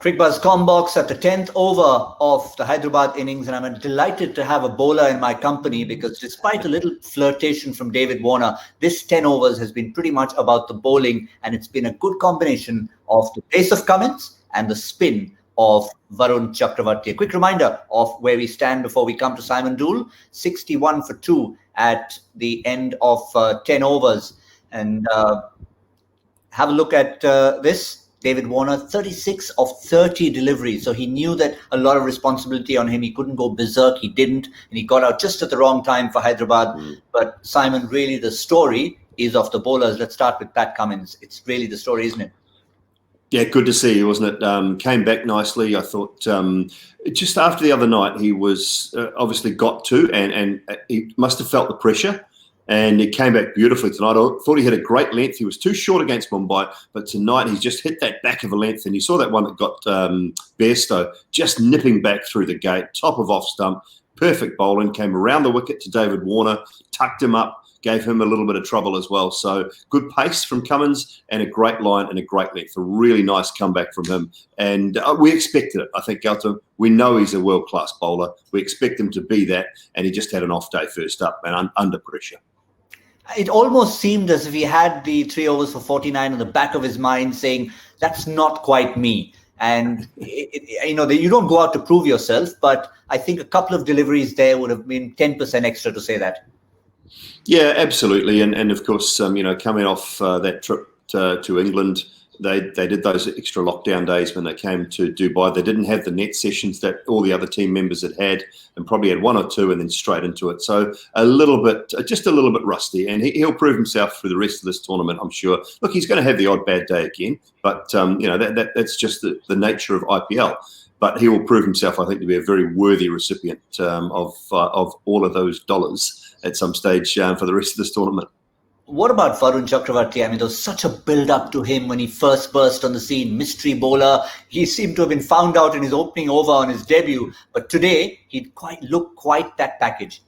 Cricbuzz Comm Box at the 10th over of the Hyderabad innings, and I'm delighted to have a bowler in my company because despite a little flirtation from David Warner, this 10 overs has been pretty much about the bowling, and it's been a good combination of the pace of Cummins and the spin of Varun Chakravarthy. A quick reminder of where we stand before we come to Simon Doull. 61 for 2 at the end of 10 overs. And have a look at this. David Warner, 36 of 30 deliveries. So he knew that a lot of responsibility on him. He couldn't go berserk. He didn't. And he got out just at the wrong time for Hyderabad. But Simon, really the story is of the bowlers. Let's start with Pat Cummins. It's really the story, isn't it? Yeah, good to see, wasn't it? Came back nicely. I thought just after the other night, he was obviously got to, and he must have felt the pressure. And he came back beautifully tonight. I thought he had a great length. He was too short against Mumbai, but tonight he's just hit that back of a length. And you saw that one that got Bairstow just nipping back through the gate, top of off stump, perfect bowling, came around the wicket to David Warner, tucked him up, gave him a little bit of trouble as well. So good pace from Cummins and a great line and a great length. A really nice comeback from him. And we expected it, I think, Gautam. We know he's a world-class bowler. We expect him to be that. And he just had an off day first up and under pressure. It almost seemed as if he had the 3 overs for 49 in the back of his mind saying, that's not quite me. And, you don't go out to prove yourself, but I think a couple of deliveries there would have been 10% extra to say that. Yeah, absolutely. And of course, coming off that trip to England, they did those extra lockdown days when they came to Dubai. They didn't have the net sessions that all the other team members had and probably had 1 or 2 and then straight into it. So just a little bit rusty, and he'll prove himself through the rest of this tournament, I'm sure. Look, he's going to have the odd bad day again, but that's just the nature of IPL. But he will prove himself, I think, to be a very worthy recipient of all of those dollars at some stage for the rest of this tournament. What about Varun Chakravarthy? I mean, there was such a build-up to him when he first burst on the scene. Mystery bowler. He seemed to have been found out in his opening over on his debut. But today, he looked quite that package.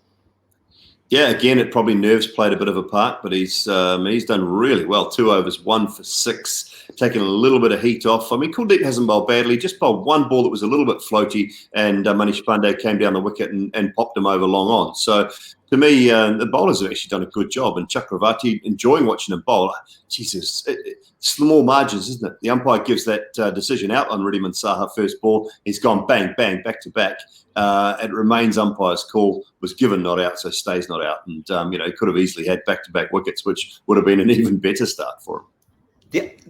Yeah, again, it probably nerves played a bit of a part, but he's done really well. 2 overs, 1 for 6, taking a little bit of heat off. I mean, Kuldeep hasn't bowled badly, just bowled one ball that was a little bit floaty, and Manish Pandey came down the wicket and popped him over long on. So to me, the bowlers have actually done a good job, and Chakravarthy, enjoying watching him bowl. Jesus, it's the more margins, isn't it? The umpire gives that decision out on Riddhiman Saha first ball. He's gone bang, bang, back to back. It remains umpire's call, was given not out, so stays not out. And, he could have easily had back-to-back wickets, which would have been an even better start for him.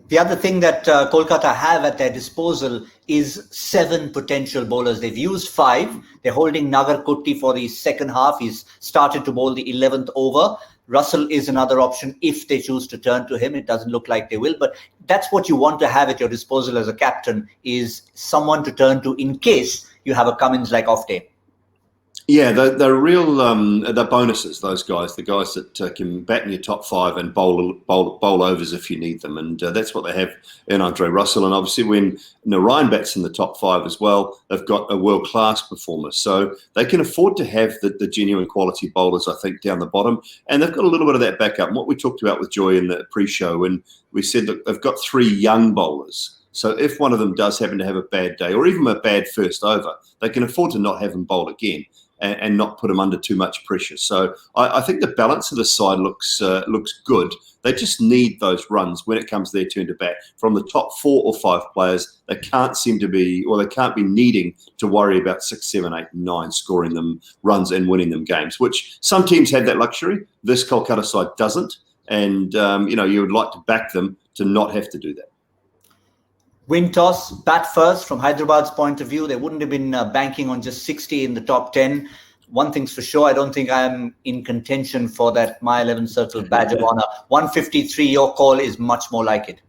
The other thing that Kolkata have at their disposal is 7 potential bowlers. They've used 5. They're holding Nagar Kutty for the second half. He's started to bowl the 11th over. Russell is another option if they choose to turn to him. It doesn't look like they will, but that's what you want to have at your disposal as a captain, is someone to turn to in case you have a Cummins-like off day. Yeah, they're real. They're bonuses. Those guys, the guys that can bat in your top 5 and bowl overs if you need them, and that's what they have in Andre Russell. And obviously, when Narayan bats in the top 5 as well, they've got a world-class performer, so they can afford to have the genuine quality bowlers, I think, down the bottom, and they've got a little bit of that backup. And what we talked about with Joy in the pre-show, when we said that they've got 3 young bowlers. So if one of them does happen to have a bad day or even a bad first over, they can afford to not have him bowl again and not put him under too much pressure. So I think the balance of the side looks good. They just need those runs when it comes to their turn to bat. From the top 4 or 5 players, they can't be needing to worry about 6, 7, 8, 9 scoring them runs and winning them games, which some teams have that luxury. This Kolkata side doesn't. And, you would like to back them to not have to do that. Win toss, bat first. From Hyderabad's point of view, they wouldn't have been banking on just 60 in the top 10. One thing's for sure, I don't think I'm in contention for that My 11 Circle badge of honor. 153, your call is much more like it.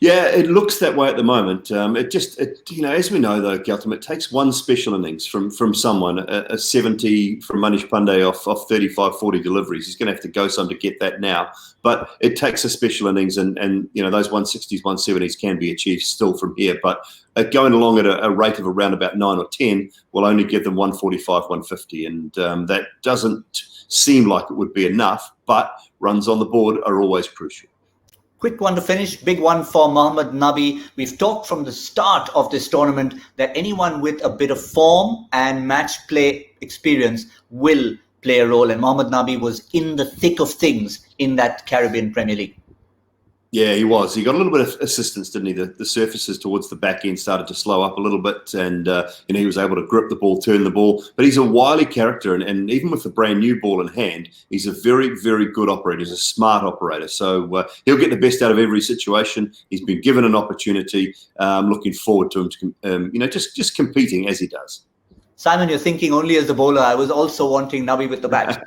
Yeah, it looks that way at the moment. As we know, though, Gautam, it takes one special innings from someone, a 70 from Manish Pandey off 35, 40 deliveries. He's going to have to go some to get that now. But it takes a special innings, and those 160s, 170s can be achieved still from here. But going along at a rate of around about 9 or 10 will only give them 145, 150. And that doesn't seem like it would be enough, but runs on the board are always crucial. Quick one to finish, big one for Mohammad Nabi. We've talked from the start of this tournament that anyone with a bit of form and match play experience will play a role. And Mohammad Nabi was in the thick of things in that Caribbean Premier League. Yeah, he was. He got a little bit of assistance, didn't he? The surfaces towards the back end started to slow up a little bit, and he was able to grip the ball, turn the ball. But he's a wily character, and even with the brand new ball in hand, he's a very, very good operator. He's a smart operator, so he'll get the best out of every situation. He's been given an opportunity. Looking forward to him, just competing as he does. Simon, you're thinking only as the bowler. I was also wanting Nabi with the bat.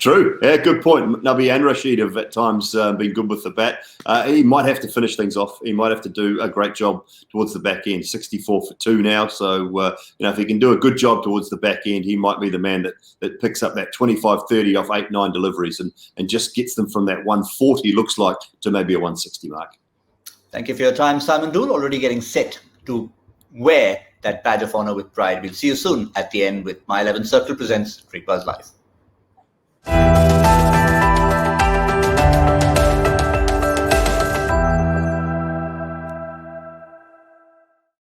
True. Yeah, good point. Nabi and Rashid have at times been good with the bat. He might have to finish things off. He might have to do a great job towards the back end. 64 for 2 now. So, if he can do a good job towards the back end, he might be the man that picks up that 25-30 off 8-9 deliveries and just gets them from that 140, looks like, to maybe a 160 mark. Thank you for your time, Simon Doull. Already getting set to wear that badge of honor with pride. We'll see you soon at the end with My 11 Circle presents Cricbuzz Live.